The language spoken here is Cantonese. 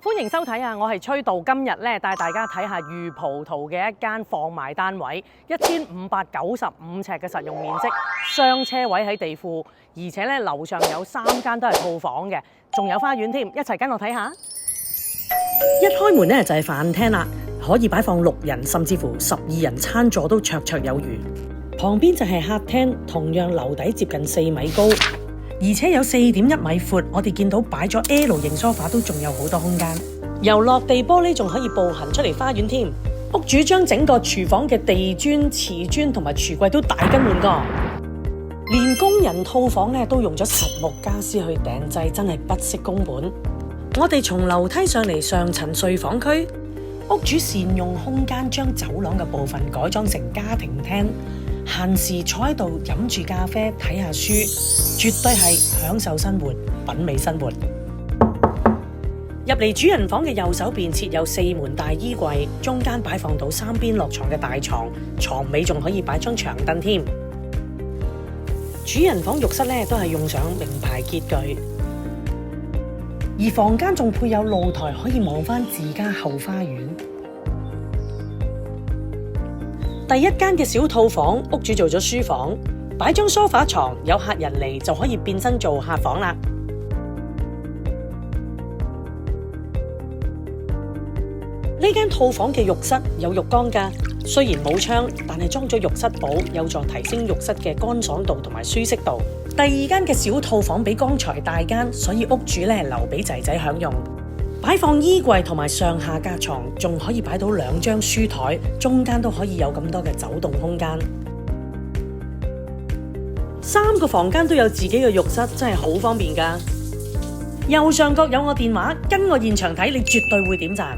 歡迎收睇啊！我係崔導，今日咧帶大家睇下御葡萄嘅一間放賣單位，1595尺嘅實用面積，雙車位喺地庫，而且咧樓上有3間都係套房嘅，仲有花園添，一齊跟我睇下。一開門咧就係飯廳啦，可以擺放6人甚至乎12人餐座都綽綽有餘。旁邊就係客廳，同樣樓底接近4米高。而且有4.1米闊，我哋見到擺咗 L 型梳化都仲有好多空間。由落地玻璃仲可以步行出嚟花園添。屋主將整個廚房嘅地磚、瓷磚同埋櫥櫃都大更換過，連工人套房咧都用咗實木家私去訂製，真係不惜工本。我哋從樓梯上嚟上層睡房區，屋主善用空間，將走廊嘅部分改裝成家庭廳。閒時坐喺度飲住咖啡睇下書，絕對係享受生活、品味生活。入嚟主人房嘅右手邊設有4門大衣櫃，中間擺放到3邊落床嘅大床，床尾仲可以擺張長凳添。主人房浴室咧都係用上名牌潔具，而房間仲配有露台，可以望返自家後花園。第一間嘅小套房，屋主做咗書房，擺張梳化床，有客人嚟就可以變身做客房啦。呢間套房嘅浴室有浴缸㗎，雖然冇窗，但係裝咗浴室寶，有助提升浴室嘅乾爽度同埋舒適度。第二間嘅小套房比剛才大間，所以屋主咧留俾仔仔享用。擺放衣櫃同埋上下格床，仲可以擺到2張書台，中間都可以有咁多嘅走動空間。3個房間都有自己嘅浴室，真係好方便㗎。右上角有我電話，跟我現場睇，你絕對會點讚。